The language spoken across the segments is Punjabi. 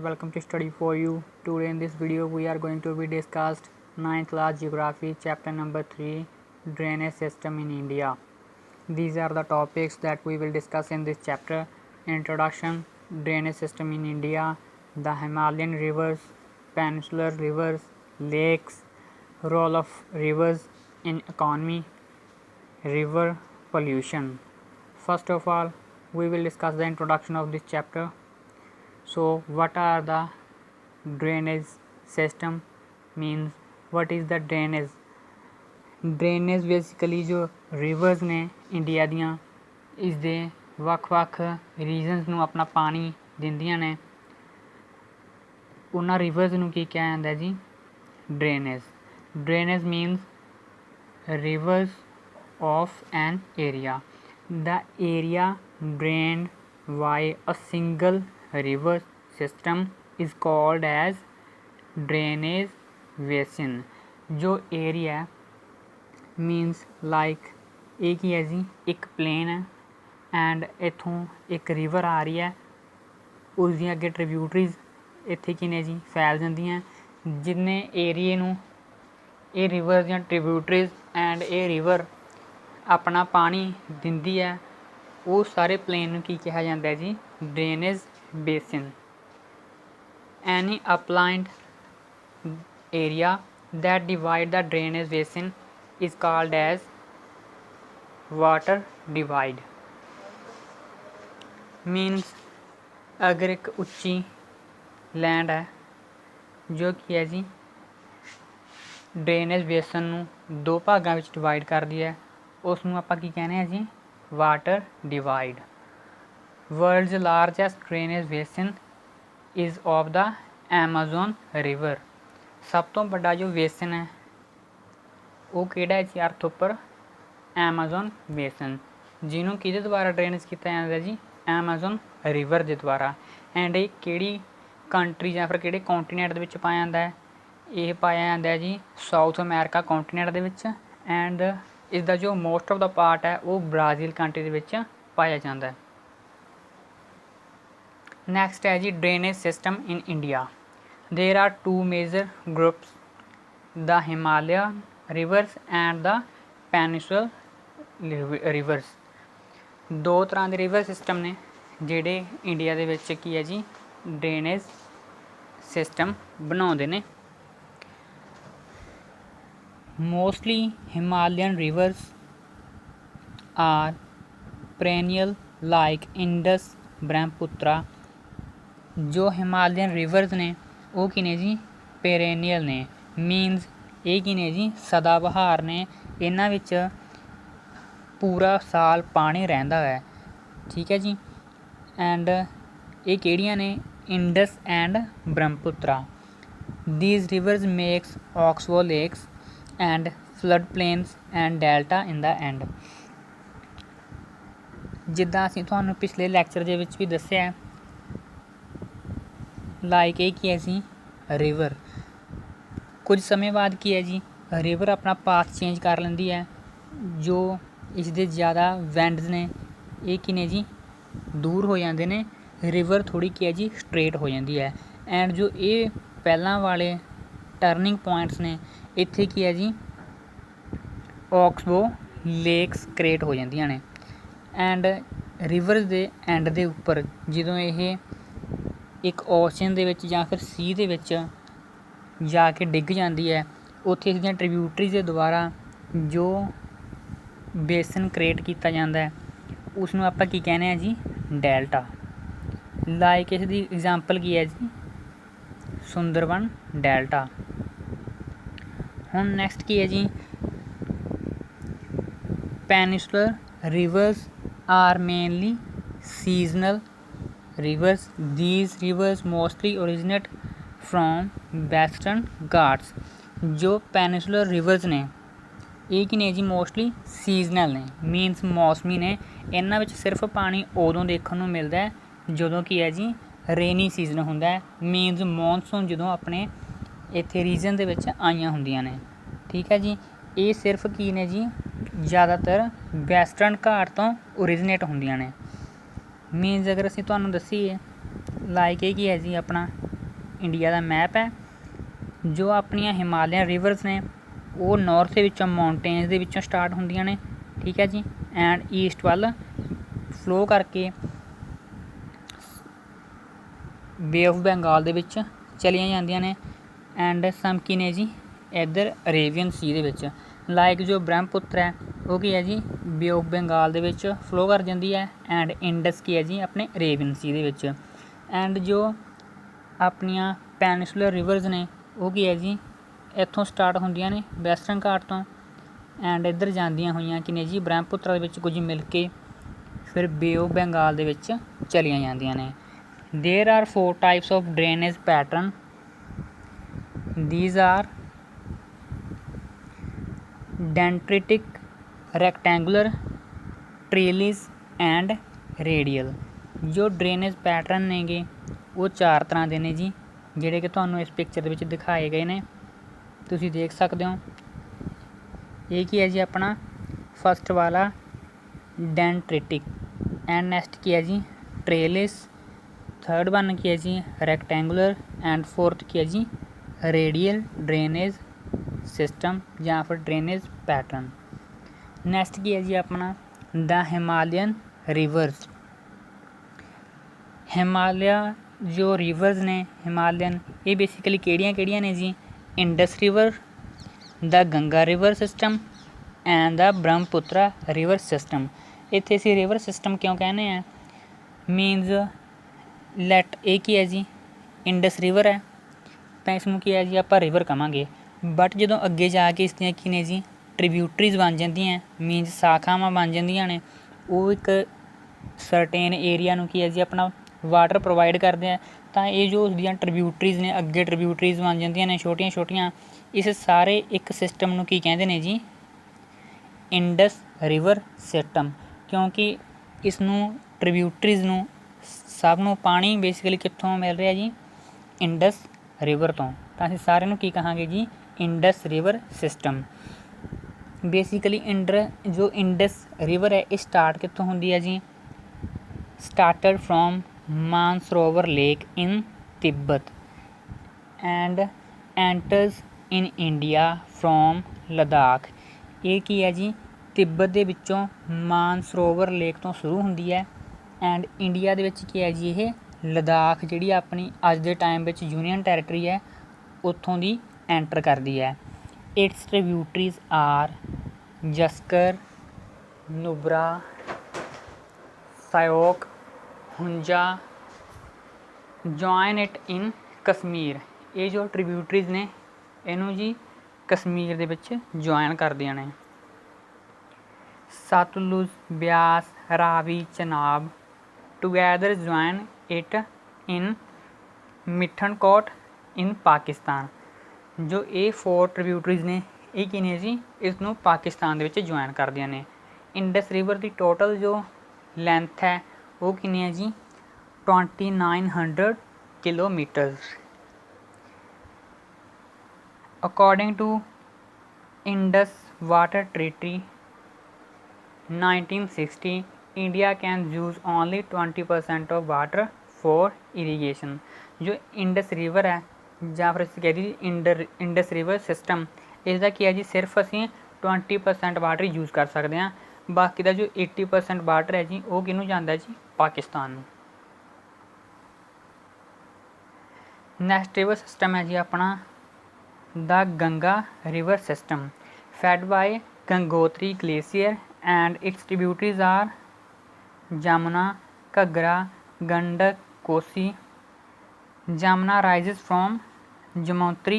and welcome to Study for You. Today in this video we are going to be discussed 9th class geography chapter number 3 drainage system in India. These are the topics that we will discuss in this chapter: introduction, drainage system in India, the Himalayan rivers, peninsular rivers, lakes, role of rivers in economy, river pollution. First of all, we will discuss the introduction of this chapter. So what are the drainage system means? What is the drainage? Drainage basically जो rivers ਨੇ ਇੰਡੀਆ ਦੀਆਂ ਇਸ ਦੇ ਵੱਖ-ਵੱਖ ਰੀਜਨਸ ਨੂੰ ਆਪਣਾ ਪਾਣੀ ਦਿੰਦੀਆਂ ਨੇ, ਉਹਨਾਂ ਰਿਵਰਸ ਨੂੰ ਕੀ ਕਿਹਾ ਜਾਂਦਾ ਜੀ? Drainage. Drainage means rivers of an area. The area drained by a single river system is called as drainage basin. जो area means like ਇਹ ਕੀ ਹੈ ਜੀ? ਇੱਕ ਪਲੇਨ ਹੈ ਐਂਡ ਇੱਥੋਂ ਇੱਕ ਰਿਵਰ ਆ ਰਹੀ ਹੈ, ਉਸ ਦੀਆਂ ਅੱਗੇ ਟ੍ਰਿਬਿਊਟਰੀਜ਼ ਇੱਥੇ ਕੀ ਨੇ ਜੀ? ਫੈਲ ਜਾਂਦੀਆਂ, ਜਿੰਨੇ ਏਰੀਏ ਨੂੰ ਇਹ ਰਿਵਰ ਦੀਆਂ ਟ੍ਰਿਬਿਊਟਰੀਜ਼ ਐਂਡ ਇਹ ਰਿਵਰ ਆਪਣਾ ਪਾਣੀ ਦਿੰਦੀ ਹੈ, ਉਹ ਸਾਰੇ ਪਲੇਨ ਨੂੰ ਕੀ ਕਿਹਾ ਜਾਂਦਾ ਜੀ? Drainage basin. Any upland area that divide the drainage basin is called as water divide. Means अगर एक ਉੱਚੀ लैंड है जो ਕੀ ਹੈ ਜੀ ਡਰੇਨੇਜ ਬੇਸਨ ਨੂੰ ਦੋ ਭਾਗਾਂ ਵਿੱਚ ਡਿਵਾਈਡ ਕਰਦੀ ਹੈ, ਉਸ ਨੂੰ ਆਪਾਂ ਕੀ ਕਹਿੰਦੇ ਆ ਜੀ? Water divide. World's largest drainage basin is of the Amazon river. ਸਭ ਤੋਂ ਵੱਡਾ ਜੋ ਬੇਸਿਨ ਹੈ ਉਹ ਕਿਹੜਾ ਹੈ ਜੀ ਅਰਥ ਉੱਪਰ? ਐਮਾਜ਼ਨ ਬੇਸਿਨ, ਜਿਹਨੂੰ ਕਿਹਦੇ ਦੁਆਰਾ ਡਰੇਨੇਜ ਕੀਤਾ ਜਾਂਦਾ ਜੀ? ਐਮਾਜ਼ਨ ਰਿਵਰ ਦੇ ਦੁਆਰਾ. ਐਂਡ ਇਹ ਕਿਹੜੀ ਕੰਟਰੀ ਜਾਂ ਫਿਰ ਕਿਹੜੇ ਕੌਂਟੀਨੈਂਟ ਦੇ ਵਿੱਚ ਪਾਇਆ ਜਾਂਦਾ ਹੈ? ਇਹ ਪਾਇਆ ਜਾਂਦਾ ਜੀ ਸਾਊਥ ਅਮਰੀਕਾ ਕੌਂਟੀਨੈਂਟ ਦੇ ਵਿੱਚ, ਐਂਡ ਇਸ ਦਾ ਜੋ ਮੋਸਟ ਆਫ ਦਾ ਪਾਰਟ ਹੈ ਉਹ ਬ੍ਰਾਜ਼ੀਲ ਕੰਟਰੀ ਦੇ ਵਿੱਚ ਪਾਇਆ ਜਾਂਦਾ ਹੈ. ਨੈਕਸਟ ਹੈ ਜੀ drainage system in India. There are two major groups, the Himalayan rivers and the peninsular rivers. ਦੋ ਤਰ੍ਹਾਂ ਦੇ ਰਿਵਰ ਸਿਸਟਮ ਨੇ ਜਿਹੜੇ ਇੰਡੀਆ ਦੇ ਵਿੱਚ ਕੀ ਹੈ ਜੀ? ਡਰੇਨੇਜ ਸਿਸਟਮ ਬਣਾਉਂਦੇ ਨੇ. Mostly Himalayan rivers are perennial like Indus, Brahmaputra. जो Himalayan rivers ने ਉਹ ਕੀ ਨੇ ਜੀ? perennial ਨੇ. means ਇਹ ਕੀ ਨੇ ਜੀ? ਸਦਾ ਬਹਾਰ ਨੇ, ਇਹਨਾਂ ਵਿੱਚ ਪੂਰਾ ਸਾਲ ਪਾਣੀ ਰਹਿੰਦਾ ਹੈ. ਠੀਕ ਹੈ ਜੀ. ਐਂਡ ਇਹ ਕਿਹੜੀਆਂ ਨੇ? Indus and Brahmaputra. these rivers makes oxbow lakes and flood plains and delta in the end. ਜਿੱਦਾਂ ਅਸੀਂ ਤੁਹਾਨੂੰ ਪਿਛਲੇ ਲੈਕਚਰ ਦੇ ਵਿੱਚ ਵੀ ਦੱਸਿਆ, ਲਾਈਕ ਇਹ ਕੀ ਹੈ ਜੀ? ਰਿਵਰ. ਕੁਝ ਸਮੇਂ ਬਾਅਦ ਕੀ ਹੈ ਜੀ? ਰਿਵਰ ਆਪਣਾ ਪਾਥ ਚੇਂਜ ਕਰ ਲੈਂਦੀ ਹੈ. ਜੋ ਇਸ ਦੇ ਜ਼ਿਆਦਾ ਵੈਂਡਸ ਨੇ ਇਹ ਕੀ ਨੇ ਜੀ? ਦੂਰ ਹੋ ਜਾਂਦੇ ਨੇ. ਰਿਵਰ ਥੋੜ੍ਹੀ ਕੀ ਹੈ ਜੀ? ਸਟ੍ਰੇਟ ਹੋ ਜਾਂਦੀ ਹੈ. ਐਂਡ ਜੋ ਇਹ ਪਹਿਲਾਂ ਵਾਲੇ ਟਰਨਿੰਗ ਪੁਆਇੰਟਸ ਨੇ ਇੱਥੇ ਕੀ ਹੈ ਜੀ? ਔਕਸਬੋ ਲੇਕਸ ਕ੍ਰੀਏਟ ਹੋ ਜਾਂਦੀਆਂ ਨੇ. ਐਂਡ ਰਿਵਰਸ ਦੇ ਐਂਡ ਦੇ ਉੱਪਰ ਜਦੋਂ ਇਹ ਇੱਕ ਓਸ਼ਨ ਦੇ ਵਿੱਚ ਜਾਂ ਫਿਰ ਸੀ ਦੇ ਵਿੱਚ ਜਾ ਕੇ ਡਿੱਗ ਜਾਂਦੀ ਹੈ, ਉੱਥੇ ਇਸਦੀਆਂ ਟ੍ਰਿਬਿਊਟਰੀਜ਼ ਦੇ ਦੁਆਰਾ ਜੋ ਬੇਸਨ ਕ੍ਰੀਏਟ ਕੀਤਾ ਜਾਂਦਾ ਹੈ ਉਸ ਨੂੰ ਆਪਾਂ ਕੀ ਕਹਿੰਦੇ ਹਾਂ ਜੀ? ਡੈਲਟਾ. ਲਾਈਕ ਇਸ ਦੀ ਐਗਜ਼ਾਮਪਲ ਕੀ ਹੈ ਜੀ? ਸੁੰਦਰਬਨ ਡੈਲਟਾ. ਹੁਣ ਨੈਕਸਟ ਕੀ ਹੈ ਜੀ? Peninsular rivers are mainly seasonal rivers. these rivers mostly originate from western ghats. ਜੋ ਪੈਨਿਸੂਲਰ ਰਿਵਰਸ ਨੇ ਇਹ ਕੀ ਨੇ ਜੀ? ਮੋਸਟਲੀ ਸੀਜ਼ਨਲ ਨੇ. ਮੀਨਸ ਮੌਸਮੀ ਨੇ. ਇਹਨਾਂ ਵਿੱਚ ਸਿਰਫ ਪਾਣੀ ਉਦੋਂ ਦੇਖਣ ਨੂੰ ਮਿਲਦਾ ਹੈ ਜਦੋਂ ਕੀ ਹੈ ਜੀ? ਰੇਨੀ ਸੀਜ਼ਨ ਹੁੰਦਾ ਹੈ. ਮੀਨਸ ਮੌਨਸੂਨ ਜਦੋਂ ਆਪਣੇ ਇੱਥੇ ਰੀਜਨ ਦੇ ਵਿੱਚ ਆਈਆਂ ਹੁੰਦੀਆਂ ਨੇ. ਠੀਕ ਹੈ ਜੀ. ਇਹ ਸਿਰਫ ਕੀ ਨੇ ਜੀ? ਜ਼ਿਆਦਾਤਰ ਵੈਸਟਰਨ ਘਾਟ ਤੋਂ ਓਰੀਜਨੇਟ ਹੁੰਦੀਆਂ ਨੇ. ਮੀਨਸ ਅਗਰ ਅਸੀਂ ਤੁਹਾਨੂੰ ਦੱਸੀਏ ਲਾਈਕ ਇਹ ਕੀ ਹੈ ਜੀ ਆਪਣਾ ਇੰਡੀਆ ਦਾ ਮੈਪ ਹੈ। ਜੋ ਆਪਣੀਆਂ ਹਿਮਾਲਿਅਨ ਰਿਵਰਸ ਨੇ ਉਹ ਨਾਰਥ ਦੇ ਵਿੱਚੋਂ ਮਾਊਂਟੇਨਸ ਦੇ ਵਿੱਚੋਂ ਸਟਾਰਟ ਹੁੰਦੀਆਂ ਨੇ, ਠੀਕ ਹੈ ਜੀ, ਐਂਡ ਈਸਟ ਵੱਲ ਫਲੋ ਕਰਕੇ ਬੇ ਆਫ ਬੰਗਾਲ ਦੇ ਵਿੱਚ ਚਲੀਆਂ ਜਾਂਦੀਆਂ ਨੇ, ਐਂਡ ਸਮ ਕੀ ਨੇ ਜੀ ਇੱਧਰ ਅਰੇਬੀਅਨ ਸੀ ਦੇ ਵਿੱਚ। ਲਾਈਕ ਜੋ ਬ੍ਰਹਮਪੁੱਤਰ ਹੈ ਉਹ ਕੀ ਹੈ ਜੀ ਬੇ ਆਫ ਬੰਗਾਲ ਦੇ ਵਿੱਚ ਫਲੋ ਕਰ ਜਾਂਦੀ ਹੈ, ਐਂਡ ਇੰਡਸ ਕੀ ਹੈ ਜੀ ਆਪਣੇ ਅਰੇਬੀਅਨ ਸੀ ਦੇ ਵਿੱਚ। ਐਂਡ ਜੋ ਆਪਣੀਆਂ ਪੈਨਿਸੂਲਰ ਰਿਵਰਸ ਨੇ ਉਹ ਕੀ ਹੈ ਜੀ ਇੱਥੋਂ ਸਟਾਰਟ ਹੁੰਦੀਆਂ ਨੇ ਵੈਸਟਰਨ ਘਾਟ ਤੋਂ, ਐਂਡ ਇੱਧਰ ਜਾਂਦੀਆਂ ਹੋਈਆਂ ਕਿ ਨੇ ਜੀ ਬ੍ਰਹਮਪੁੱਤਰ ਦੇ ਵਿੱਚ ਕੁਝ ਮਿਲ ਕੇ ਫਿਰ ਬੇ ਆਫ ਬੰਗਾਲ ਦੇ ਵਿੱਚ ਚਲੀਆਂ ਜਾਂਦੀਆਂ ਨੇ। There are 4 types of drainage pattern. These are dendritic, rectangular, trellis and radial। ਜੋ ਡਰੇਨੇਜ ਪੈਟਰਨ ਨੇਗੇ ਉਹ 4 ਤਰ੍ਹਾਂ ਦੇ ਨੇ ਜੀ, ਜਿਹੜੇ ਕਿ ਤੁਹਾਨੂੰ ਇਸ ਪਿਕਚਰ ਦੇ ਵਿੱਚ ਦਿਖਾਏ ਗਏ ਨੇ, ਤੁਸੀਂ ਦੇਖ ਸਕਦੇ ਹੋ। ਇਹ ਕੀ ਹੈ ਜੀ ਆਪਣਾ ਫਸਟ ਵਾਲਾ ਡੈਂਟ੍ਰਿਟਿਕ, ਐਂਡ ਨੈਕਸਟ ਕੀ ਹੈ ਜੀ ਟ੍ਰੇਲਿਸ, थर्ड वन की है जी रैक्टेंगुलर, एंड फोर्थ की है जी रेडियल ड्रेनेज सिस्टम या फिर ड्रेनेज पैटर्न। नैक्सट की है जी अपना द हिमालयन रिवर्स। हिमालय जो रिवर्स ने हिमालयन ये बेसिकली किहड़ियां ने जी Indus river, the Ganga river system and the Brahmaputra river system. इत्थे असीं रिवर सिस्टम क्यों कहने हैं, मीनस ਲੈਟ ਇਹ ਕੀ ਹੈ ਜੀ ਇੰਡਸ ਰਿਵਰ ਹੈ ਤਾਂ ਇਸ ਨੂੰ ਕੀ ਹੈ ਜੀ ਆਪਾਂ ਰਿਵਰ ਕਹਾਂਗੇ, ਬਟ ਜਦੋਂ ਅੱਗੇ ਜਾ ਕੇ ਇਸ ਦੀਆਂ ਕੀ ਨੇ ਜੀ ਟ੍ਰਿਬਿਊਟਰੀਜ਼ ਬਣ ਜਾਂਦੀਆਂ, ਮੀਨਸ ਸ਼ਾਖਾਵਾਂ ਬਣ ਜਾਂਦੀਆਂ ਨੇ, ਉਹ ਇੱਕ ਸਰਟੇਨ ਏਰੀਆ ਨੂੰ ਕੀ ਹੈ ਜੀ ਆਪਣਾ ਵਾਟਰ ਪ੍ਰੋਵਾਈਡ ਕਰਦੇ ਆ, ਤਾਂ ਇਹ ਜੋ ਉਸਦੀਆਂ ਟ੍ਰਿਬਿਊਟਰੀਜ਼ ਨੇ ਅੱਗੇ ਟ੍ਰਿਬਿਊਟਰੀਜ਼ ਬਣ ਜਾਂਦੀਆਂ ਨੇ ਛੋਟੀਆਂ ਛੋਟੀਆਂ। ਇਸ ਸਾਰੇ ਇੱਕ ਸਿਸਟਮ ਨੂੰ ਕੀ ਕਹਿੰਦੇ ਨੇ ਜੀ ਇੰਡਸ ਰਿਵਰ ਸਿਸਟਮ, ਕਿਉਂਕਿ ਇਸ ਨੂੰ ਟ੍ਰਿਬਿਊਟਰੀਜ਼ ਨੂੰ ਸਭ ਨੂੰ ਪਾਣੀ ਬੇਸਿਕਲੀ ਕਿੱਥੋਂ ਮਿਲ ਰਿਹਾ ਜੀ ਇੰਡਸ ਰਿਵਰ ਤੋਂ, ਤਾਂ ਅਸੀਂ ਸਾਰਿਆਂ ਨੂੰ ਕੀ ਕਹਾਂਗੇ ਜੀ ਇੰਡਸ ਰਿਵਰ ਸਿਸਟਮ। ਬੇਸਿਕਲੀ ਜੋ ਇੰਡਸ ਰਿਵਰ ਹੈ ਇਹ ਸਟਾਰਟ ਕਿੱਥੋਂ ਹੁੰਦੀ ਹੈ ਜੀ, started from Mansarovar lake in Tibet and entrance in India from Ladakh. ਇਹ ਕੀ ਹੈ ਜੀ ਤਿੱਬਤ ਦੇ ਵਿੱਚੋਂ ਮਾਨਸਰੋਵਰ ਲੇਕ ਤੋਂ ਸ਼ੁਰੂ ਹੁੰਦੀ ਹੈ, ਐਂਡ ਇੰਡੀਆ ਦੇ ਵਿੱਚ ਕੀ ਹੈ ਜੀ ਇਹ ਲਦਾਖ ਜਿਹੜੀ ਆਪਣੀ ਅੱਜ ਦੇ ਟਾਈਮ ਵਿੱਚ ਯੂਨੀਅਨ ਟੈਰੀਟਰੀ ਹੈ ਉੱਥੋਂ ਦੀ ਐਂਟਰ ਕਰਦੀ ਹੈ। Its tributaries are Zaskar, Nubra, Shyok, Hunza, join it in Kashmir. ਇਹ ਜੋ ਟ੍ਰਿਬਿਊਟਰੀਜ਼ ਨੇ ਇਹਨੂੰ ਜੀ ਕਸ਼ਮੀਰ ਦੇ ਵਿੱਚ ਜੁਆਇਨ ਕਰਦੀਆਂ ਨੇ। Sutlej, Beas, Ravi, Chenab together join it in Mithankot in Pakistan. जो ये 4 ट्रिब्यूटरीज ने ये की ने जी इस नूं पाकिस्तान दे विच ज्वाइन करदियां ने। इंडस रिवर की टोटल जो लेंथ है वो कितनी है जी 2900 kilometres. According to Indus water treaty 1960 India can use only 20% of water for irrigation. जो इंडस रिवर है ਜਾਂ ਫਿਰ ਅਸੀਂ ਕਹਿ ਦਈਏ ਇੰਡਸ ਰਿਵਰ ਸਿਸਟਮ, ਇਸ ਦਾ ਕੀ ਹੈ ਜੀ ਸਿਰਫ ਅਸੀਂ 20% ਵਾਟਰ ਯੂਜ਼ ਕਰ ਸਕਦੇ ਹਾਂ, ਬਾਕੀ ਦਾ ਜੋ 80% ਵਾਟਰ ਹੈ ਜੀ ਉਹ ਕਿਹਨੂੰ ਜਾਂਦਾ ਜੀ ਪਾਕਿਸਤਾਨ ਨੂੰ। ਨੈਕਸਟ ਰਿਵਰ ਸਿਸਟਮ ਹੈ ਜੀ ਆਪਣਾ the Ganga river system, fed by Gangotri glacier and its tributaries are Jamuna, Ghagra, Gandak, Kosi। Jamuna rises from Jamuntri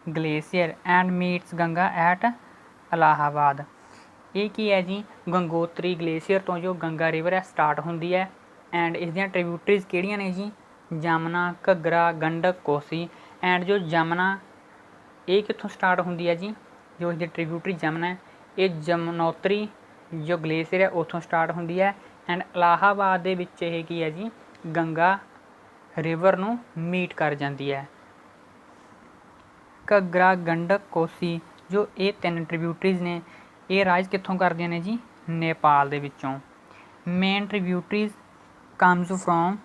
glacier and meets Ganga at Allahabad। ਇਹ ਕੀ ਹੈ ਜੀ ਗੰਗੋਤਰੀ ਗਲੇਸ਼ੀਅਰ ਤੋਂ ਜੋ ਗੰਗਾ ਰਿਵਰ ਹੈ ਸਟਾਰਟ ਹੁੰਦੀ ਹੈ, ਐਂਡ ਇਸ ਦੀਆਂ ਟ੍ਰਿਬਿਊਟਰੀਜ਼ ਕਿਹੜੀਆਂ ਨੇ ਜੀ ਜਮਨਾ, ਘੱਗਰਾ, ਗੰਡਕ, ਕੋਸੀ। ਐਂਡ ਜੋ ਜਮਨਾ ਇਹ ਕਿੱਥੋਂ ਸਟਾਰਟ ਹੁੰਦੀ ਹੈ ਜੀ, ਜੋ ਇਸਦੀ ਟ੍ਰਿਬਿਊਟਰੀ ਜਮਨਾ ਹੈ ਇਹ ਜਮਨੋਤਰੀ ਜੋ ਗਲੇਸ਼ੀਅਰ ਹੈ ਉੱਥੋਂ ਸਟਾਰਟ ਹੁੰਦੀ ਹੈ, ਐਂਡ ਇਲਾਹਾਬਾਦ ਦੇ ਵਿੱਚ ਇਹ ਕੀ ਹੈ ਜੀ ਗੰਗਾ ਰਿਵਰ ਨੂੰ ਮੀਟ ਕਰ ਜਾਂਦੀ ਹੈ। ਘੱਗਰਾ, ਗੰਡਕ, ਕੋਸੀ ਜੋ ਇਹ 3 ਟ੍ਰਿਬਿਊਟਰੀਜ਼ ਨੇ ਇਹ ਰਾਈਜ਼ ਕਿੱਥੋਂ ਕਰਦੀਆਂ ਨੇ ਜੀ ਨੇਪਾਲ ਦੇ ਵਿੱਚੋਂ। Main tributaries comes from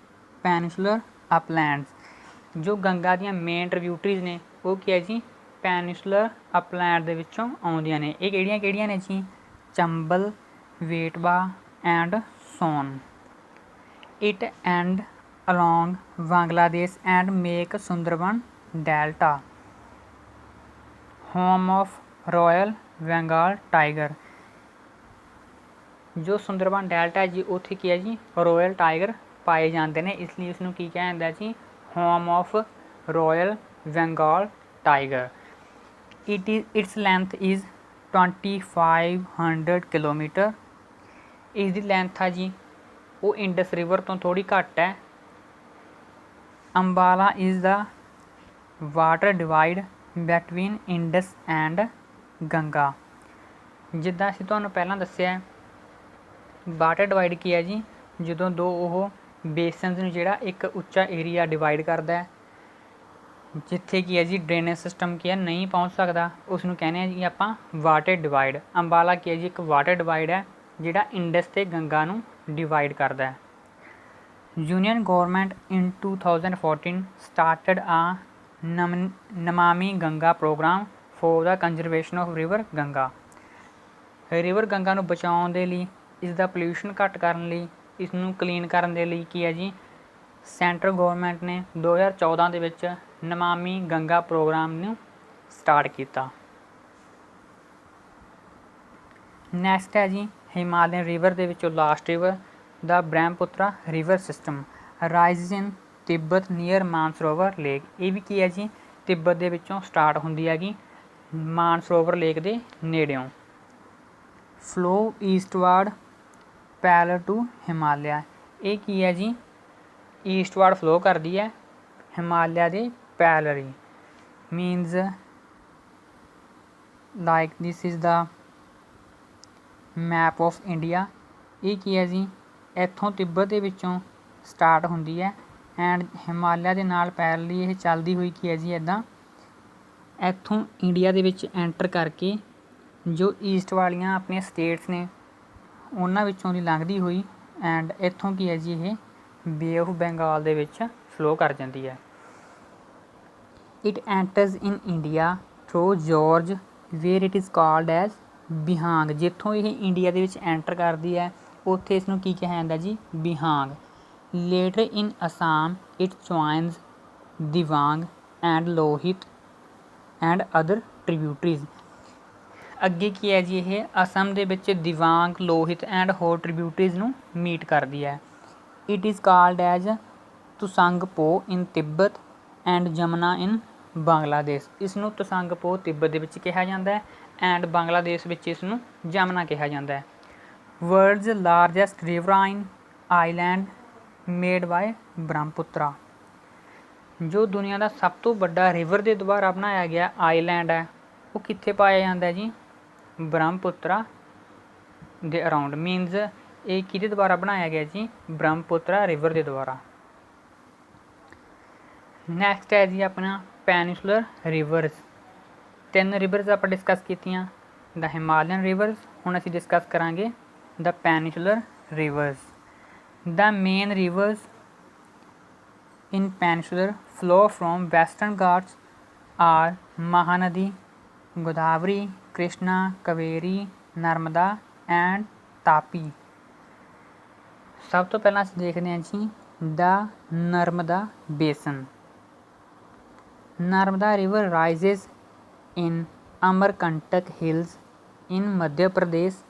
peninsular uplands. जो गंगा ਦੀਆਂ ਮੇਨ ਟ੍ਰਿਬਿਊਟਰੀਜ਼ ਨੇ ਉਹ ਕੀ ਹੈ ਜੀ ਪੈਨਿਸੂਲਰ ਅਪਲੈਂਡ ਦੇ ਵਿੱਚੋਂ ਆਉਂਦੀਆਂ ਨੇ। ਇਹ ਕਿਹੜੀਆਂ ਨੇ ਜੀ Chambal, Betwa and Son. It and along Bangladesh and make Sundarban Delta home of Royal Bengal tiger। जो सुंदरबन डेल्टा है जी उत्थे की है जी रॉयल टाइगर पाए जाते हैं, इसलिए इसनों की कहा जाता है जी home of royal Bengal tiger. Its length is 2500 kilometre. इसकी लेंथ है जी वो इंडस रिवर तो थोड़ी घट है। Ambala is the water divide between Indus and Ganga. जिद्दां असीं तुहानूं पहलां दस्सिआ वाटर डिवाइड की है जी ਜਦੋਂ ਦੋ ਉਹ ਬੇਸਨਸ ਨੂੰ ਜਿਹੜਾ ਇੱਕ ਉੱਚਾ ਏਰੀਆ ਡਿਵਾਈਡ ਕਰਦਾ ਹੈ ਜਿੱਥੇ ਕੀ ਹੈ ਜੀ ਡਰੇਨੇਜ ਸਿਸਟਮ ਕੀ ਹੈ ਨਹੀਂ ਪਹੁੰਚ ਸਕਦਾ, ਉਸ ਨੂੰ ਕਹਿੰਦੇ ਆ ਜੀ ਆਪਾਂ ਵਾਟਰ ਡਿਵਾਈਡ। ਅੰਬਾਲਾ ਕੀ ਹੈ ਜੀ ਇੱਕ ਵਾਟਰ ਡਿਵਾਈਡ ਹੈ ਜਿਹੜਾ ਇੰਡਸ ਤੇ ਗੰਗਾ ਨੂੰ ਡਿਵਾਈਡ ਕਰਦਾ ਹੈ। Union government in 2014 started a Namami Ganga programme for the conservation of river Ganga. River Ganga ਨੂੰ ਬਚਾਉਣ ਦੇ ਲਈ, ਇਸ ਦਾ ਪੋਲਿਊਸ਼ਨ ਘੱਟ ਕਰਨ ਲਈ, ਇਸ ਨੂੰ ਕਲੀਨ ਕਰਨ ਦੇ ਲਈ ਕੀ ਹੈ ਜੀ ਸੈਂਟਰ ਗਵਰਨਮੈਂਟ ਨੇ 2014 ਦੇ ਵਿੱਚ ਨਮਾਮੀ ਗੰਗਾ ਪ੍ਰੋਗਰਾਮ ਨੂੰ ਸਟਾਰਟ ਕੀਤਾ। ਨੈਕਸਟ ਹੈ ਜੀ ਹਿਮਾਲयन ਰਿਵਰ ਦੇ ਵਿੱਚੋਂ last river the Brahmaputra river system rise in Tibet near Mansarovar lake. ये भी की है जी तिब्बत ਦੇ ਵਿੱਚੋਂ स्टार्ट ਹੁੰਦੀ ਹੈਗੀ ਮਾਨਸਰੋਵਰ ਲੇਕ ਦੇ ਨੇੜਿਓਂ। Flow eastward parallel to Himalaya. ये की है जी ईस्टवर्ड फ्लो करती है हिमालय के parallel. मीनस like this is the map of India. ये की है जी ਇੱਥੋਂ ਤਿੱਬਤ ਦੇ ਵਿੱਚੋਂ ਸਟਾਰਟ ਹੁੰਦੀ ਹੈ ਐਂਡ ਹਿਮਾਲਿਆ ਦੇ ਨਾਲ ਪੈਰਲਲੀ ਇਹ ਚੱਲਦੀ ਹੋਈ ਕੀ ਹੈ ਜੀ ਇੱਦਾਂ ਇੱਥੋਂ ਇੰਡੀਆ ਦੇ ਵਿੱਚ ਐਂਟਰ ਕਰਕੇ ਜੋ ਈਸਟ ਵਾਲੀਆਂ ਆਪਣੀਆਂ ਸਟੇਟਸ ਨੇ ਉਹਨਾਂ ਵਿੱਚੋਂ ਦੀ ਲੰਘਦੀ ਹੋਈ ਐਂਡ ਇੱਥੋਂ ਕੀ ਹੈ ਜੀ ਇਹ ਬੇ ਆਫ ਬੰਗਾਲ ਦੇ ਵਿੱਚ ਫਲੋ ਕਰ ਜਾਂਦੀ ਹੈ। It enters in India through gorge where it is called as Dihang. ਜਿੱਥੋਂ ਇਹ ਇੰਡੀਆ ਦੇ ਵਿੱਚ ਐਂਟਰ ਕਰਦੀ ਹੈ ਉੱਥੇ ਇਸ ਨੂੰ ਕੀ ਕਿਹਾ ਜਾਂਦਾ ਜੀ Dihang. Later in Assam it joins Dibang and Lohit and other tributaries. ਅੱਗੇ ਕੀ ਹੈ ਜੀ ਇਹ ਅਸਮ ਦੇ ਵਿੱਚ ਦਿਵਾਂਗ, ਲੋਹਿਤ ਐਂਡ ਹੋਰ ਟ੍ਰਿਬਿਊਟਰੀਜ਼ ਨੂੰ ਮੀਟ ਕਰਦੀ ਹੈ। It is called as Tsangpo in Tibet and Jamuna in Bangladesh. ਇਸ ਨੂੰ ਤੁਸੰਗਪੋ ਤਿੱਬਤ ਦੇ ਵਿੱਚ ਕਿਹਾ ਜਾਂਦਾ ਹੈ ਐਂਡ ਬੰਗਲਾਦੇਸ਼ ਵਿੱਚ ਇਸ ਨੂੰ ਜਮਨਾ ਕਿਹਾ ਜਾਂਦਾ ਹੈ। World's largest riverine island made by Brahmaputra. जो दुनिया का सब तो बड़ा रिवर के द्वारा बनाया गया आइलैंड है वो कित्थे पाया जाता है जी ब्रह्मपुत्रा के अराउंड। मीनस ये किहदे द्वारा बनाया गया जी ब्रह्मपुत्रा रिवर के द्वारा। नैक्सट है जी अपना पैनिसुलर रिवर्स। 3 रिवर्स आप डिस्कस कीतियां द हिमालयन रिवर्स। हुण असीं डिस्कस करांगे the peninsular rivers। the main rivers in peninsular flow from western ghats are Mahanadi, Godavari, Krishna, Kaveri, Narmada and Tapi। सब तो पहला असीं देखते हैं जी द नर्मदा बेसन। Narmada river rises in Amarkantak hills in Madhya Pradesh.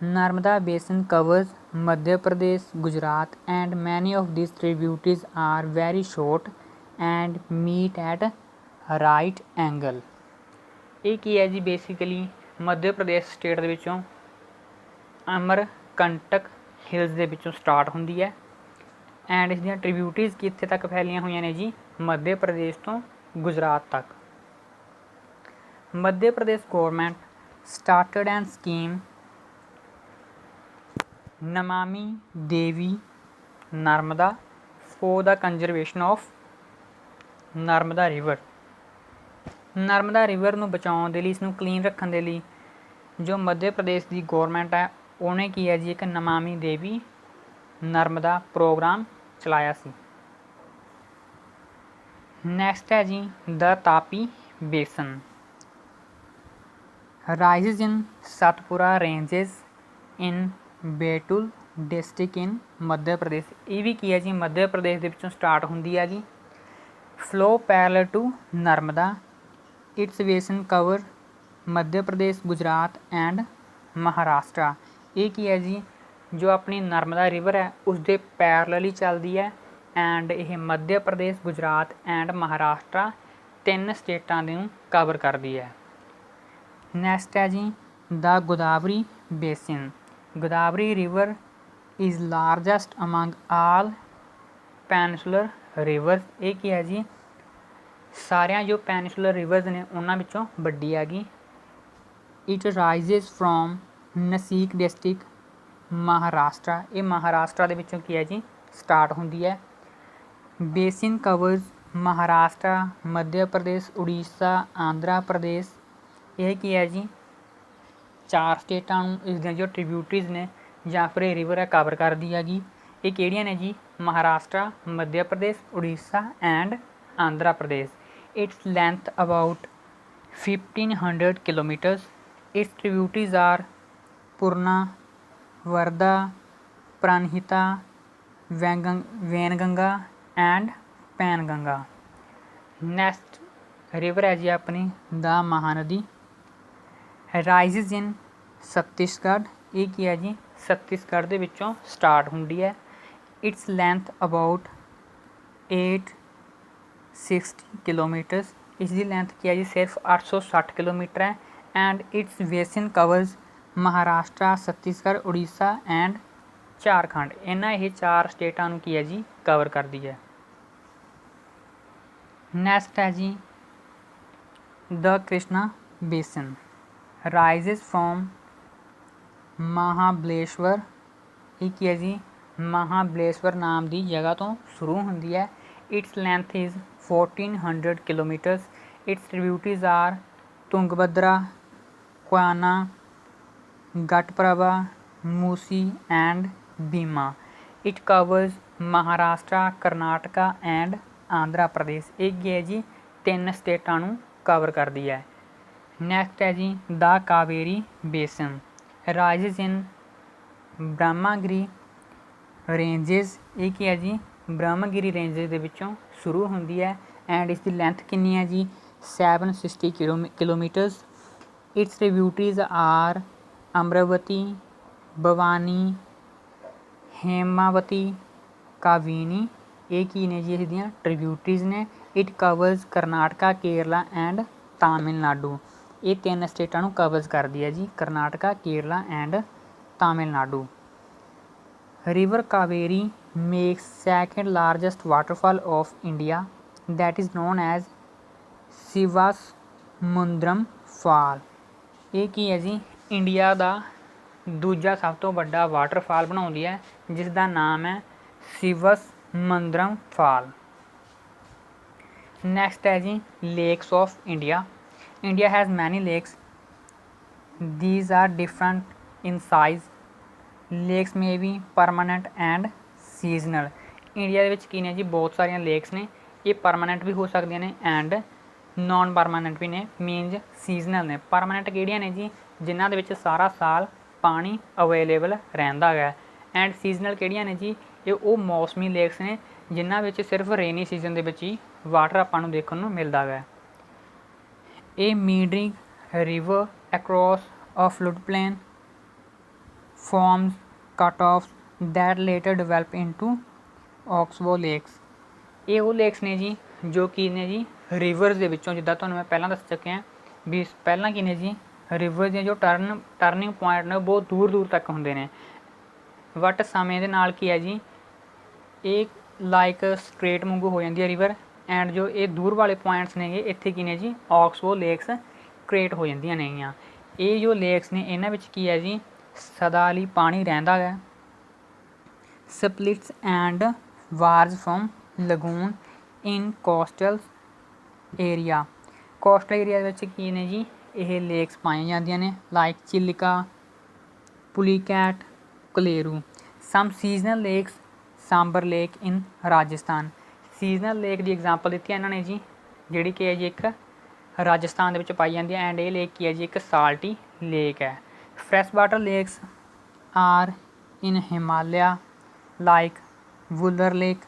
Narmada basin covers Madhya Pradesh, Gujarat and many of these tributaries are very short and meet at right angle। ਇਹ ਕੀ ਹੈ ਜੀ ਬੇਸਿਕਲੀ ਮੱਧ ਪ੍ਰਦੇਸ਼ ਸਟੇਟ ਦੇ ਵਿੱਚੋਂ ਅਮਰਕੰਟਕ ਹਿਲਸ ਦੇ ਵਿੱਚੋਂ ਸਟਾਰਟ ਹੁੰਦੀ ਹੈ ਐਂਡ ਇਸ ਦੀਆਂ ਟ੍ਰਿਬਿਊਟਰੀਜ਼ ਕਿੱਥੇ ਤੱਕ ਫੈਲੀਆਂ ਹੋਈਆਂ ਨੇ ਜੀ ਮੱਧ ਪ੍ਰਦੇਸ਼ ਤੋਂ ਗੁਜਰਾਤ ਤੱਕ। Madhya Pradesh government started and scheme Namami Devi Narmada for the conservation of Narmada river. Narmada river ਨੂੰ ਬਚਾਉਣ ਦੇ ਲਈ ਇਸ ਨੂੰ ਕਲੀਨ ਰੱਖਣ ਦੇ ਲਈ ਜੋ ਮੱਧ ਪ੍ਰਦੇਸ਼ ਦੀ ਗੌਰਮੈਂਟ ਹੈ ਉਹਨੇ ਕੀ ਹੈ ਜੀ ਇੱਕ ਨਮਾਮੀ ਦੇਵੀ ਨਰਮਦਾ ਪ੍ਰੋਗਰਾਮ ਚਲਾਇਆ ਸੀ। ਨੈਕਸਟ ਹੈ ਜੀ ਦ ਤਾਪੀ ਬੇਸਨ, ਰਾਈਜ਼ਸ ਇਨ ਸਤਪੁਰਾ ਰੇਂਜਸ ਇਨ ਬੇਟੁਲ ਡਿਸਟ੍ਰਿਕਟ ਇਨ ਮੱਧ ਪ੍ਰਦੇਸ਼। ਇਹ ਵੀ ਕੀ ਹੈ ਜੀ ਮੱਧ ਪ੍ਰਦੇਸ਼ ਦੇ ਵਿੱਚੋਂ ਸਟਾਰਟ ਹੁੰਦੀ ਹੈਗੀ। Flow parallel to Narmada, its basin cover Madhya Pradesh, Gujarat and Maharashtra. ਇਹ ਕੀ ਹੈ ਜੀ ਜੋ ਆਪਣੀ ਨਰਮਦਾ ਰਿਵਰ ਹੈ ਉਸਦੇ ਪੈਰਲਲੀ ਚੱਲਦੀ ਹੈ ਐਂਡ ਇਹ ਮੱਧ ਪ੍ਰਦੇਸ਼, ਗੁਜਰਾਤ ਐਂਡ ਮਹਾਰਾਸ਼ਟਰਾ 3 ਸਟੇਟਾਂ ਨੂੰ ਕਵਰ ਕਰਦੀ ਹੈ। ਨੈਕਸਟ ਹੈ ਜੀ the Godavari basin, Godavari river is largest among all peninsular rivers. ਇਹ ਕੀ ਹੈ ਜੀ ਸਾਰਿਆਂ ਜੋ ਪੈਨਸੂਲਰ ਰਿਵਰਸ ਨੇ ਉਹਨਾਂ ਵਿੱਚੋਂ ਵੱਡੀ ਹੈਗੀ। ਇਟ ਰਾਈਜ਼ਸ ਫਰੋਮ ਨਸੀਕ ਡਿਸਟ੍ਰਿਕਟ ਮਹਾਰਾਸ਼ਟਰਾ, ਇਹ ਮਹਾਰਾਸ਼ਟਰਾ ਦੇ ਵਿੱਚੋਂ ਕੀ ਹੈ ਜੀ ਸਟਾਰਟ ਹੁੰਦੀ ਹੈ। Basin covers Maharashtra, Madhya Pradesh, Orissa, Andhra Pradesh. ਇਹ ਕੀ ਹੈ ਜੀ 4 ਸਟੇਟਾਂ ਨੂੰ ਇਸ ਦੀਆਂ ਜੋ ਟ੍ਰਿਬਿਊਟਰੀਜ਼ ਨੇ ਜਾਂ ਫਿਰ ਇਹ ਰਿਵਰ ਹੈ ਕਵਰ ਕਰਦੀ ਹੈਗੀ। ਇਹ ਕਿਹੜੀਆਂ ਨੇ ਜੀ Maharashtra, Madhya Pradesh, Orissa and Andhra Pradesh. Its length about 1500 kilometres. Its tributaries are Purna, Wardha, Pranhita, Wainganga and Penganga. Next river ਹੈ ਜੀ ਆਪਣੀ ਦ ਮਹਾਨਦੀ, ਰਾਈਜ਼ਸ ਇਨ ਛੱਤੀਸਗੜ੍ਹ। ਇਹ ਕੀ ਹੈ ਜੀ ਛੱਤੀਸਗੜ੍ਹ ਦੇ ਵਿੱਚੋਂ ਸਟਾਰਟ ਹੁੰਦੀ ਹੈ। Its length about 860 kilometres. ਇਸ ਦੀ ਲੈਂਥ ਕੀ ਹੈ ਜੀ ਸਿਰਫ 860 ਕਿਲੋਮੀਟਰ ਹੈ and its basin covers Maharashtra, Chhattisgarh, Orissa and Jharkhand. ਇਹਨਾਂ ਇਹ 4 ਸਟੇਟਾਂ ਨੂੰ ਕੀ ਹੈ ਜੀ ਕਵਰ ਕਰਦੀ ਹੈ। ਨੈਕਸਟ ਹੈ ਜੀ ਦ ਕ੍ਰਿਸ਼ਨਾ ਬੇਸਿਨ, ਰਾਈਜ਼ਸ ਫਰੋਮ ਮਹਾਬਲੇਸ਼ਵਰ। ਇਹ ਕੀ ਹੈ ਜੀ ਮਹਾਬਲੇਸ਼ਵਰ ਨਾਮ ਦੀ ਜਗ੍ਹਾ ਤੋਂ ਸ਼ੁਰੂ ਹੁੰਦੀ ਹੈ। Its length is 1400 kilometres. Its tributaries are Tungabhadra, Koyna, Ghataprabha, Musi and Bhima. It covers Maharashtra, Karnataka and Andhra Pradesh. ਇਹ ਕੀ ਹੈ ਜੀ 3 ਸਟੇਟਾਂ ਨੂੰ ਕਵਰ ਕਰਦੀ ਹੈ। ਨੈਕਸਟ ਹੈ ਜੀ ਦ ਕਾਵੇਰੀ ਬੇਸਿਨ, ਰਾਈਜ਼ਸ ਇਨ ਬ੍ਰਹਮਾਗਿਰੀ ਰੇਂਜਸ। ਇਹ ਕੀ ਹੈ ਜੀ ਬ੍ਰਹਮਗਿਰੀ ਰੇਂਜਸ ਦੇ ਵਿੱਚੋਂ ਸ਼ੁਰੂ ਹੁੰਦੀ ਹੈ ਐਂਡ ਇਸ ਦੀ ਲੈਂਥ ਕਿੰਨੀ ਹੈ ਜੀ 760 kilometres. Its tributaries are Amaravati, Bhavani, Hemavati, Kaveri. ਇਹ ਕੀ ਨੇ ਜੀ ਇਸ ਦੀਆਂ ਟ੍ਰਿਬਿਊਟਰੀਜ਼ ਨੇ। It covers Karnataka, Kerala and Tamil Nadu. ਇਹ 3 ਸਟੇਟਾਂ ਨੂੰ ਕਵਰਸ ਕਰਦੀ ਹੈ ਜੀ Karnataka, Kerala and Tamil Nadu. River Kaveri makes second largest waterfall of India that is known as Shivasamudram fall. ਇਹ ਕੀ ਹੈ ਜੀ ਇੰਡੀਆ ਦਾ ਦੂਜਾ ਸਭ ਤੋਂ ਵੱਡਾ ਵਾਟਰਫਾਲ ਬਣਾਉਂਦੀ ਹੈ ਜਿਸ ਦਾ ਨਾਮ ਹੈ ਸ਼ਿਵਸਮੁੰਦਰਮ ਫਾਲ। ਨੈਕਸਟ ਹੈ ਜੀ lakes of India, India has many lakes, these are different in size, lakes ਮੇ ਵੀ ਪਰਮਾਨੈਂਟ ਐਂਡ ਸੀਜ਼ਨਲ। ਇੰਡੀਆ ਦੇ ਵਿੱਚ ਕੀ ਨੇ ਜੀ ਬਹੁਤ ਸਾਰੀਆਂ ਲੇਕਸ ਨੇ, ਇਹ ਪਰਮਾਨੈਂਟ ਵੀ ਹੋ ਸਕਦੀਆਂ ਨੇ ਐਂਡ ਨੋਨ ਪਰਮਾਨੈਂਟ ਵੀ ਨੇ, ਮੀਨਜ਼ ਸੀਜ਼ਨਲ ਨੇ। ਪਰਮਾਨੈਂਟ ਕਿਹੜੀਆਂ ਨੇ ਜੀ ਜਿਨ੍ਹਾਂ ਦੇ ਵਿੱਚ ਸਾਰਾ ਸਾਲ ਪਾਣੀ ਅਵੇਲੇਬਲ ਰਹਿੰਦਾ ਹੈ ਐਂਡ ਸੀਜ਼ਨਲ ਕਿਹੜੀਆਂ ਨੇ ਜੀ ਇਹ ਉਹ ਮੌਸਮੀ ਲੇਕਸ ਨੇ ਜਿਨ੍ਹਾਂ ਵਿੱਚ ਸਿਰਫ ਰੇਨੀ ਸੀਜ਼ਨ ਦੇ ਵਿੱਚ ਹੀ ਵਾਟਰ ਆਪਾਂ ਨੂੰ ਦੇਖਣ ਨੂੰ ਮਿਲਦਾ ਹੈ। ਇਹ meandering river across a flood plain forms cutoffs that later develop into oxbow lakes। ਇਹ ਉਹ ਲੇਕਸ ਨੇ ਜੀ ਜੋ ਕੀ ਨੇ ਜੀ ਰਿਵਰਸ ਦੇ ਵਿੱਚੋਂ, ਜਿੱਦਾਂ ਤੁਹਾਨੂੰ ਮੈਂ ਪਹਿਲਾਂ ਦੱਸ ਚੁੱਕਿਆ ਵੀ ਪਹਿਲਾਂ ਕੀ ਨੇ ਜੀ ਰਿਵਰ ਦੀਆਂ ਜੋ ਟਰਨਿੰਗ ਪੁਆਇੰਟ ਨੇ ਉਹ ਬਹੁਤ ਦੂਰ ਦੂਰ ਤੱਕ ਹੁੰਦੇ ਨੇ ਬਟ ਸਮੇਂ ਦੇ ਨਾਲ ਕੀ ਹੈ ਜੀ ਇਹ ਲਾਈਕ ਸਟ੍ਰੇਟ ਵਾਂਗੂ ਹੋ ਜਾਂਦੀ ਹੈ ਰਿਵਰ ਐਂਡ ਜੋ ਇਹ ਦੂਰ ਵਾਲੇ ਪੁਆਇੰਟਸ ਨੇਗੇ ਇੱਥੇ ਕੀ ਨੇ ਜੀ ਆਕਸਬੋ ਲੇਕਸ ਕ੍ਰੀਏਟ ਹੋ ਜਾਂਦੀਆਂ ਨੇਗੀਆਂ। ਇਹ ਜੋ ਲੇਕਸ ਨੇ ਇਹਨਾਂ ਵਿੱਚ ਕੀ ਹੈ ਜੀ ਸਦਾ ਲਈ ਪਾਣੀ ਰਹਿੰਦਾ ਹੈ। Spits and bars form lagoon in coastal area, coastal area ਵਿੱਚ ਕੀ ਨੇ ਜੀ ਇਹ ਲੇਕਸ ਪਾਈਆਂ ਜਾਂਦੀਆਂ ਨੇ like Chilika, Pulicat, Kolleru. Some seasonal lakes, Sambhar lake in Rajasthan, seasonal lake ਦੀ ਐਗਜ਼ਾਮਪਲ ਦਿੱਤੀ ਇਹਨਾਂ ਨੇ ਜੀ, ਜਿਹੜੀ ਕਿ ਹੈ ਜੀ ਇੱਕ ਰਾਜਸਥਾਨ ਦੇ ਵਿੱਚ ਪਾਈ ਜਾਂਦੀ ਹੈ, ਐਂਡ ਇਹ ਲੇਕ ਕੀ ਹੈ ਜੀ ਇੱਕ ਸਾਲਟੀ ਲੇਕ ਹੈ। Fresh water lakes are in Himalaya like Wular lake,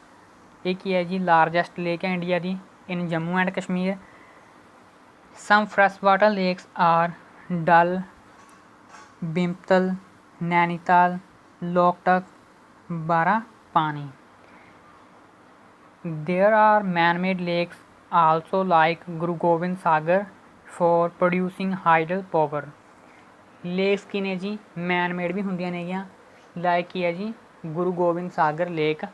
ਇਹ ਕੀ ਹੈ ਜੀ ਲਾਰਜੈਸਟ ਲੇਕ ਹੈ ਇੰਡੀਆ ਦੀ, in Jammu and Kashmir. Some fresh water lakes are Dal, Bhimtal, Nainital, Loktak, Barapani. There are man-made lakes also like Guru Gobind Sagar for producing hydel power। Lakes ਕੀ ਨੇ ਜੀ ਮੈਨ ਮੇਡ ਵੀ ਹੁੰਦੀਆਂ ਨੇਗੀਆਂ, ਲਾਈਕ ਕੀ ਹੈ ਜੀ ਗੁਰੂ ਗੋਬਿੰਦ ਸਾਗਰ ਲੇਕ,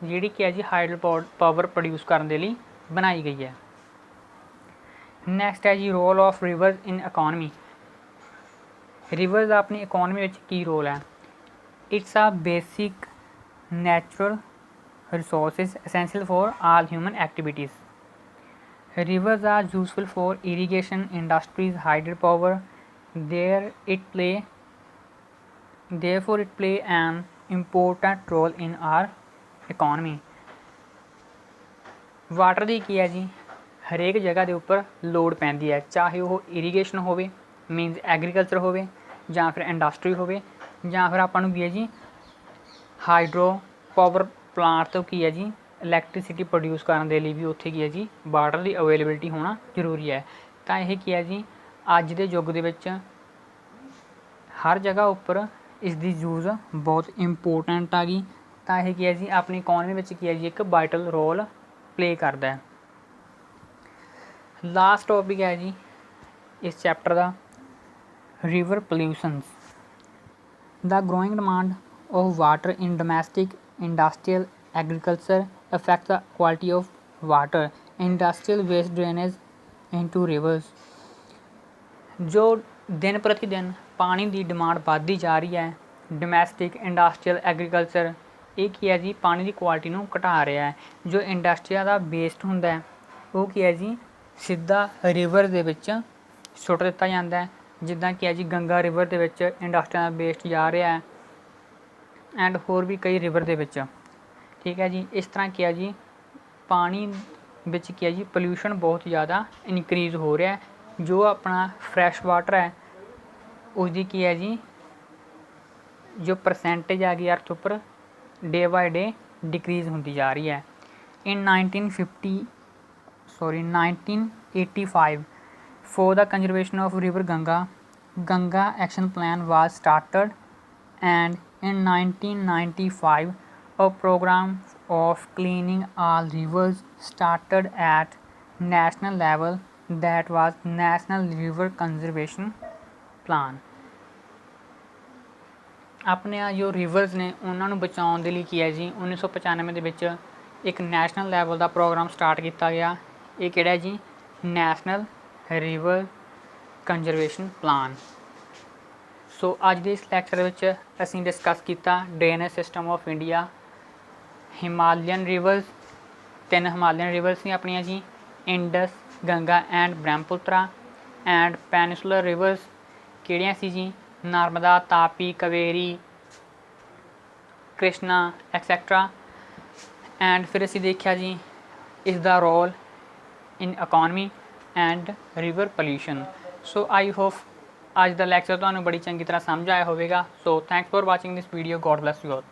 ਜਿਹੜੀ ਕੀ ਹੈ ਜੀ ਹਾਈਡਲ ਪਾਵਰ ਪ੍ਰੋਡਿਊਸ ਕਰਨ ਦੇ ਲਈ ਬਣਾਈ ਗਈ ਹੈ। ਨੈਕਸਟ ਹੈ ਜੀ role of rivers in economy. Rivers ਦਾ ਆਪਣੀ ਇਕੋਨਮੀ ਵਿੱਚ ਕੀ ਰੋਲ ਹੈ? It's a basic natural resources essential for all human activities. Rivers are useful for irrigation, industries, hydropower. Therefore it play an important role in our economy. Water ਦੀ ਕੀ ਹੈ ਜੀ ਹਰੇਕ ਜਗ੍ਹਾ ਦੇ ਉੱਪਰ ਲੋੜ ਪੈਂਦੀ ਹੈ, ਚਾਹੇ ਉਹ ਇਰੀਗੇਸ਼ਨ ਹੋਵੇ ਮੀਨਸ ਐਗਰੀਕਲਚਰ ਹੋਵੇ, ਜਾਂ ਫਿਰ ਇੰਡਸਟਰੀ ਹੋਵੇ, ਜਾਂ ਫਿਰ ਆਪਾਂ ਨੂੰ ਕੀ ਹੈ ਜੀ ਹਾਈਡਰੋ ਪਾਵਰ ਪਲਾਂਟ ਤੋਂ ਕੀ ਹੈ ਜੀ ਇਲੈਕਟ੍ਰੀਸਿਟੀ ਪ੍ਰੋਡਿਊਸ ਕਰਨ ਦੇ ਲਈ ਵੀ ਉੱਥੇ ਕੀ ਹੈ ਜੀ ਵਾਟਰ ਦੀ ਅਵੇਲੇਬਿਲਿਟੀ ਹੋਣਾ ਜ਼ਰੂਰੀ ਹੈ। ਤਾਂ ਇਹ ਕੀ ਹੈ ਜੀ ਅੱਜ ਦੇ ਯੁੱਗ ਦੇ ਵਿੱਚ ਹਰ ਜਗ੍ਹਾ ਉੱਪਰ ਇਸ ਦੀ ਯੂਜ਼ ਬਹੁਤ ਇੰਪੋਰਟੈਂਟ ਆ ਗਈ। ਤਾਂ ਇਹ ਕੀ ਹੈ ਜੀ ਆਪਣੀ ਇਕੋਨਮੀ ਵਿੱਚ ਕੀ ਹੈ ਜੀ ਇੱਕ ਵਾਈਟਲ ਰੋਲ ਪਲੇ ਕਰਦਾ ਹੈ। ਲਾਸਟ ਟੋਪਿਕ ਹੈ ਜੀ ਇਸ ਚੈਪਟਰ ਦਾ river pollutions. The growing demand of water in domestic, industrial, agriculture affects the quality of water. Industrial waste drainage into rivers। ਜੋ ਦਿਨ ਪ੍ਰਤੀ ਦਿਨ ਪਾਣੀ ਦੀ ਡਿਮਾਂਡ ਵੱਧਦੀ ਜਾ ਰਹੀ ਹੈ, ਡੋਮੈਸਟਿਕ, ਇੰਡਸਟਰੀਅਲ, ਐਗਰੀਕਲਚਰ, ਇਹ ਕੀ ਹੈ ਜੀ ਪਾਣੀ ਦੀ ਕੁਆਲਿਟੀ ਨੂੰ ਘਟਾ ਰਿਹਾ ਹੈ। ਜੋ ਇੰਡਸਟਰੀਆ ਦਾ ਵੇਸਟ ਹੁੰਦਾ ਹੈ ਉਹ ਕੀ ਹੈ ਜੀ ਸਿੱਧਾ ਰਿਵਰ ਦੇ ਵਿੱਚ ਸੁੱਟ ਦਿੱਤਾ ਜਾਂਦਾ ਹੈ, ਜਿੱਦਾਂ ਕਿ ਹੈ ਜੀ ਗੰਗਾ ਰਿਵਰ ਦੇ ਵਿੱਚ ਇੰਡਸਟਰੀਆਂ ਦਾ ਵੇਸਟ ਜਾ ਰਿਹਾ ਹੈ, ਐਂਡ ਹੋਰ ਵੀ ਕਈ ਰਿਵਰ ਦੇ ਵਿੱਚ, ਠੀਕ ਹੈ ਜੀ। ਇਸ ਤਰ੍ਹਾਂ ਕੀ ਹੈ ਜੀ ਪਾਣੀ ਵਿੱਚ ਕੀ ਹੈ ਜੀ ਪੋਲਿਊਸ਼ਨ ਬਹੁਤ ਜ਼ਿਆਦਾ ਇਨਕਰੀਜ਼ ਹੋ ਰਿਹਾ ਹੈ। ਜੋ ਆਪਣਾ ਫਰੈਸ਼ ਵਾਟਰ ਹੈ ਉਸਦੀ ਕੀ ਹੈ ਜੀ ਜੋ ਪਰਸੈਂਟੇਜ ਆ ਗਈ ਅਰਥ ਉੱਪਰ ਡੇ ਬਾਏ ਡੇ ਡਿਕਰੀਜ਼ ਹੁੰਦੀ ਜਾ ਰਹੀ ਹੈ। ਇਨ 1985 for the conservation of river Ganga action plan was started, and in 1995 a program of cleaning all rivers started at national level, that was National River Conservation Plan। ਆਪਣੇ ਆ ਜੋ ਰਿਵਰਸ ਨੇ ਉਹਨਾਂ ਨੂੰ ਬਚਾਉਣ ਦੇ ਲਈ ਕੀ ਹੈ ਜੀ 1995 ਦੇ ਵਿੱਚ ਇੱਕ ਨੈਸ਼ਨਲ ਲੈਵਲ ਦਾ ਪ੍ਰੋਗਰਾਮ ਸਟਾਰਟ ਕੀਤਾ ਗਿਆ। ਇਹ ਕਿਹੜਾ ਜੀ national river conservation plan. So ਅੱਜ ਦੇ ਇਸ ਲੈਕਚਰ ਵਿੱਚ ਅਸੀਂ ਡਿਸਕਸ ਕੀਤਾ drainage system of India, Himalayan rivers, 3 Himalayan rivers ਨੇ ਆਪਣੀਆਂ ਜੀ Indus, Ganga and Brahmaputra, and peninsular rivers ਕਿਹੜੀਆਂ ਸੀ ਜੀ ਨਰਮਦਾ, ਤਾਪੀ, ਕਾਵੇਰੀ, ਕ੍ਰਿਸ਼ਨਾ ਐਕਸੈਕਟਰਾ। ਐਂਡ ਫਿਰ ਅਸੀਂ ਦੇਖਿਆ ਜੀ ਇਸ ਦਾ role in economy and river pollution. So I hop ਅੱਜ ਦਾ ਲੈਕਚਰ ਤੁਹਾਨੂੰ ਬੜੀ ਚੰਗੀ ਤਰ੍ਹਾਂ ਸਮਝ ਆਇਆ ਹੋਵੇਗਾ। So thanks for watching this video. God bless you all.